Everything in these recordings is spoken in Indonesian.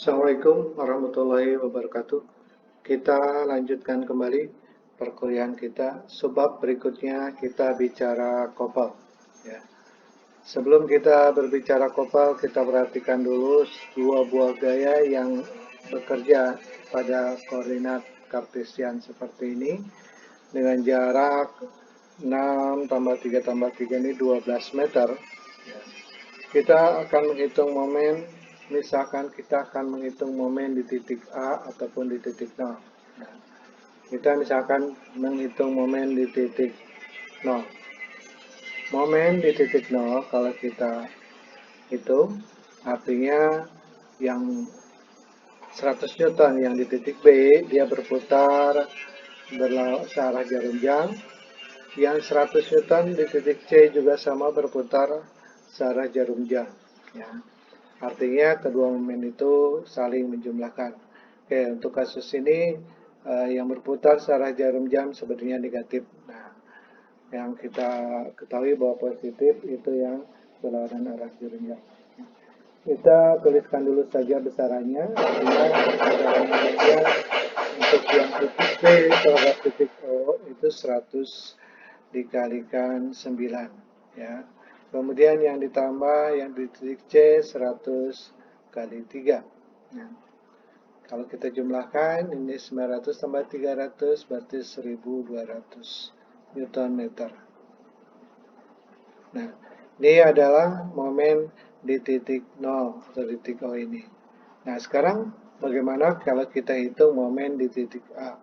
Assalamualaikum warahmatullahi wabarakatuh. Kita lanjutkan kembali perkuliahan kita. Sebab berikutnya kita bicara kopel. Ya. Sebelum kita berbicara kopel, kita perhatikan dulu dua buah gaya yang bekerja pada koordinat kartesian seperti ini dengan jarak 6 tambah 3 tambah 3 ini 12 meter. Ya. Kita akan menghitung momen. Misalkan kita akan menghitung momen di titik A ataupun di titik 0. Nah, kita misalkan menghitung momen di titik 0. Momen di titik 0 kalau kita hitung artinya yang 100 Newton yang di titik B dia berputar searah jarum jam. Yang 100 Newton di titik C juga sama berputar searah jarum jam. Ya. Artinya kedua momen itu saling menjumlahkan. Oke, untuk kasus ini yang berputar searah jarum jam sebenarnya negatif. Nah, yang kita ketahui bahwa positif itu yang berlawanan arah jarum jam. Kita tuliskan dulu saja besarannya. Artinya besarannya untuk yang titik B terhadap titik O itu 100 dikalikan 9. Ya. Kemudian yang ditambah yang di titik C 100 kali 3. Nah, kalau kita jumlahkan ini 900 tambah 300 berarti 1200 Newton meter. Nah, ini adalah momen di titik 0 atau titik O ini. Nah, sekarang bagaimana kalau kita hitung momen di titik A?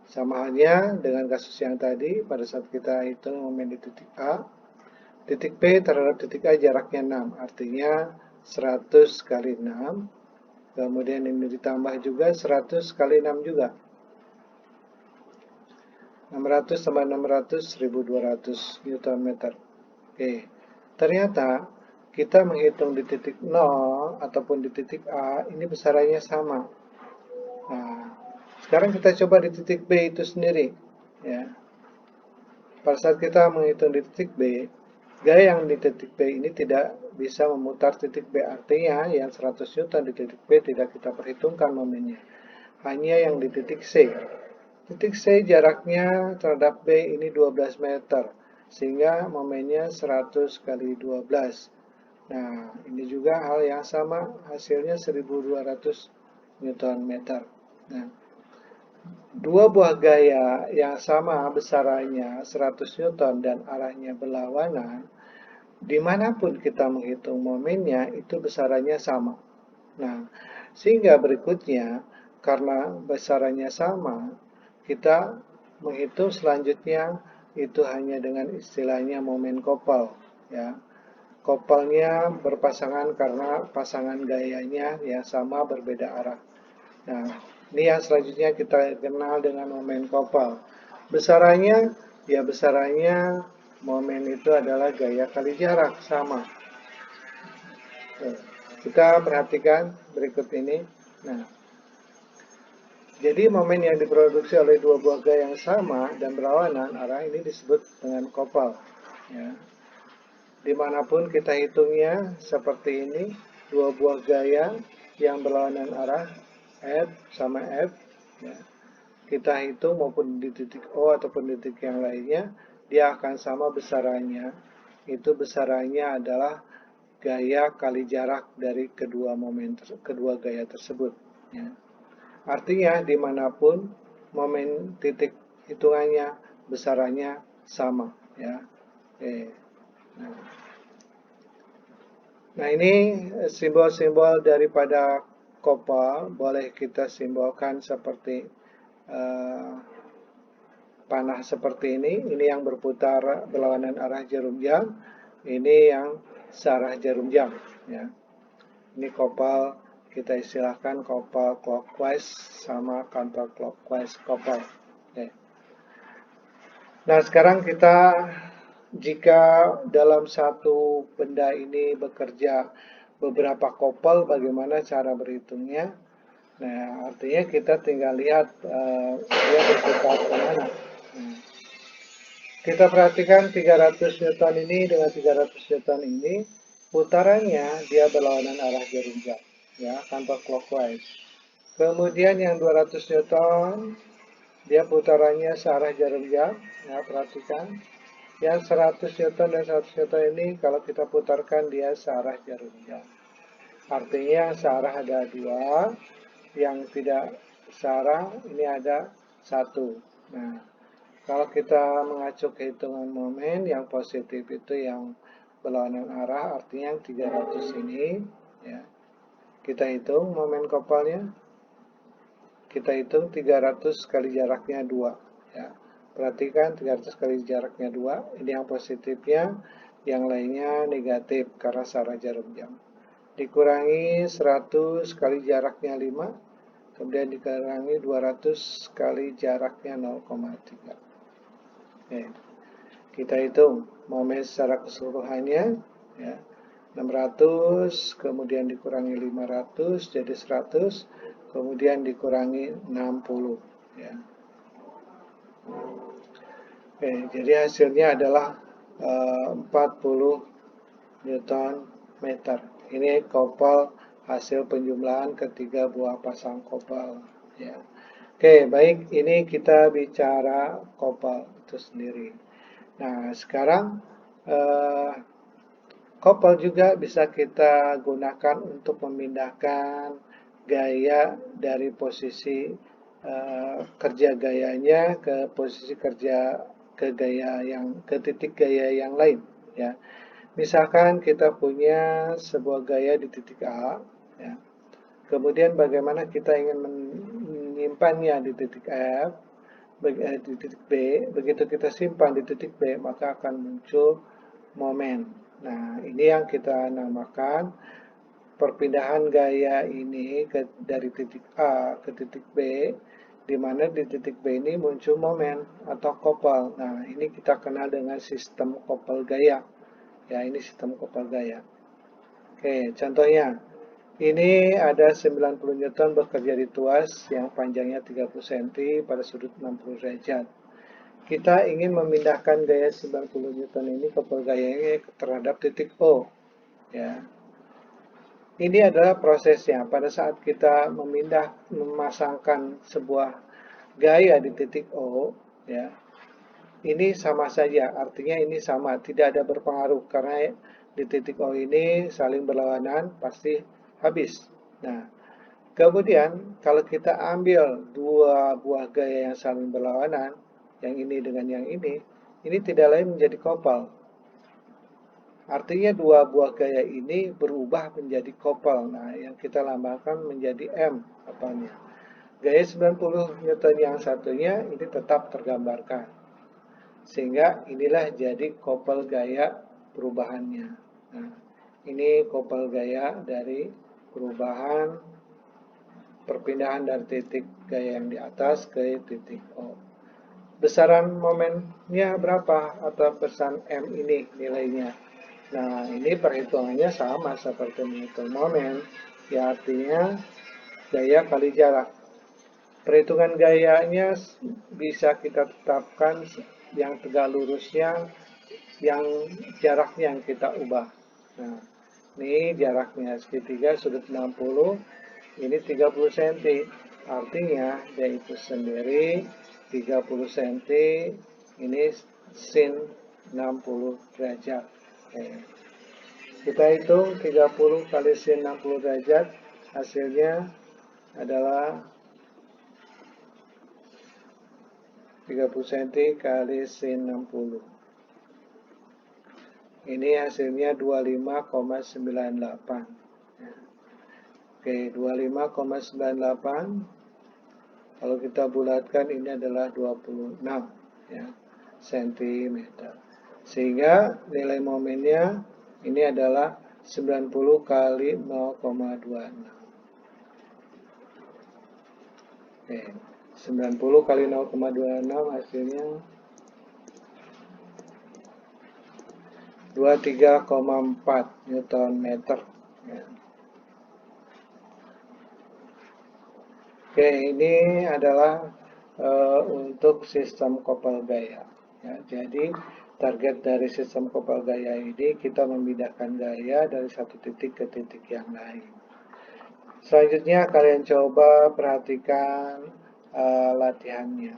Sama halnya dengan kasus yang tadi, pada saat kita hitung momen di titik A, titik P terhadap titik A jaraknya 6, artinya 100 kali 6, kemudian ini ditambah juga 100 kali 6 juga. 600 tambah 600, 1200 Newton meter. Oke, ternyata kita menghitung di titik 0 ataupun di titik A, ini besarannya sama. Nah, sekarang kita coba di titik B itu sendiri. Ya. Pada saat kita menghitung di titik B, gaya yang di titik B ini tidak bisa memutar titik B, artinya yang 100 Newton di titik B tidak kita perhitungkan momennya. Hanya yang di titik C. Titik C jaraknya terhadap B ini 12 meter, sehingga momennya 100 kali 12. Nah, ini juga hal yang sama, hasilnya 1200 Newton meter. Nah, dua buah gaya yang sama besarannya 100 Newton dan arahnya berlawanan, dimanapun kita menghitung momennya itu besarannya sama. Nah, sehingga berikutnya karena besarannya sama, kita menghitung selanjutnya itu hanya dengan istilahnya momen kopel. Ya. Kopelnya berpasangan karena pasangan gayanya yang sama berbeda arah. Nah, ini yang selanjutnya kita kenal dengan momen kopel. Besarannya, ya besarannya momen itu adalah gaya kali jarak, sama. Kita perhatikan berikut ini. Nah, jadi momen yang diproduksi oleh dua buah gaya yang sama dan berlawanan arah ini disebut dengan kopel. Ya. Dimanapun kita hitungnya seperti ini, dua buah gaya yang berlawanan arah F sama F, ya, kita hitung maupun di titik O ataupun di titik yang lainnya, dia akan sama besarannya. Itu besarannya adalah gaya kali jarak dari kedua gaya tersebut. Ya. Artinya dimanapun momen titik hitungannya besarannya sama. Ya. Nah, ini simbol-simbol daripada kopel boleh kita simbolkan seperti panah seperti ini yang berputar berlawanan arah jarum jam, ini yang searah jarum jam. Ya. Ini kopel, kita istilahkan kopel clockwise sama counter clockwise kopel. Ya. Nah, sekarang kita jika dalam satu benda ini bekerja beberapa kopel, bagaimana cara berhitungnya? Nah, artinya kita tinggal lihat dia berputar kemana. Kita perhatikan 300 Newton ini dengan 300 Newton ini, putarannya dia berlawanan arah jarum jam. ya, counterclockwise. Kemudian yang 200 Newton, dia putarannya searah jarum jam, ya, perhatikan. Yang 100 Newton dan 100 Newton ini kalau kita putarkan dia searah jarum jam. Artinya searah ada dua, yang tidak searah ini ada satu. Nah, kalau kita mengacu ke hitungan momen, yang positif itu yang berlawanan arah, artinya yang 300 ini, ya, kita hitung momen kopelnya, kita hitung 300 kali jaraknya 2. Ya. Perhatikan 300 kali jaraknya 2, ini yang positifnya, yang lainnya negatif karena searah jarum jam. Dikurangi 100 kali jaraknya 5, kemudian dikurangi 200 kali jaraknya 0,3. Oke. Kita hitung momen secara keseluruhannya, ya, 600, kemudian dikurangi 500, jadi 100, kemudian dikurangi 60. Ya. Oke, jadi hasilnya adalah 40 Newton meter. Ini kopel hasil penjumlahan ketiga buah pasang kopel. Ya. Oke, baik, ini kita bicara kopel itu sendiri. Nah, sekarang kopel juga bisa kita gunakan untuk memindahkan gaya dari posisi kerja gayanya ke posisi kerja ke titik gaya yang lain, ya. Misalkan kita punya sebuah gaya di titik A, ya. Kemudian bagaimana kita ingin menyimpannya di titik F, di titik B, begitu kita simpan di titik B, maka akan muncul momen. Nah, ini yang kita namakan perpindahan gaya ini dari titik A ke titik B, di mana di titik B ini muncul momen atau kopel. Nah, ini kita kenal dengan sistem kopel gaya. Ya, ini sistem kopel gaya. Oke, contohnya. Ini ada 90 Newton bekerja di tuas yang panjangnya 30 cm pada sudut 60 derajat. Kita ingin memindahkan gaya 90 Newton ini kopel gayanya terhadap titik O. Ya. Ini adalah prosesnya. Pada saat kita memasangkan sebuah gaya di titik O, ya, ini sama saja. Artinya ini sama, tidak ada berpengaruh karena di titik O ini saling berlawanan, pasti habis. Nah, kemudian kalau kita ambil dua buah gaya yang saling berlawanan, yang ini dengan yang ini tidak lain menjadi kopel. Artinya dua buah gaya ini berubah menjadi kopel. Nah, yang kita lambangkan menjadi M apanya. Gaya 90 Newton yang satunya ini tetap tergambarkan. Sehingga inilah jadi kopel gaya perubahannya. Nah, ini kopel gaya dari perubahan perpindahan dari titik gaya yang di atas ke titik O. Besaran momennya berapa atau besaran M ini nilainya? Nah, ini perhitungannya sama seperti menghitung momen, ya artinya gaya kali jarak. Perhitungan gayanya bisa kita tetapkan yang tegak lurusnya, yang jaraknya yang kita ubah. Nah, ini jaraknya segitiga sudut 60, ini 30 cm. Artinya dia itu sendiri 30 cm, ini sin 60 derajat. Oke. Kita hitung 30 kali sin 60 derajat, hasilnya adalah 30 cm kali sin 60. Ini hasilnya 25,98. Oke, 25,98. Kalau kita bulatkan ini adalah 26, ya, cm. Sehingga nilai momennya ini adalah 90 kali 0,26. Oke, 90 kali 0,26 hasilnya 23,4 Newton meter. Ya. Oke, ini adalah untuk sistem kopel gaya. Ya, jadi target dari sistem kopel gaya ini kita memindahkan gaya dari satu titik ke titik yang lain. Selanjutnya kalian coba perhatikan latihannya.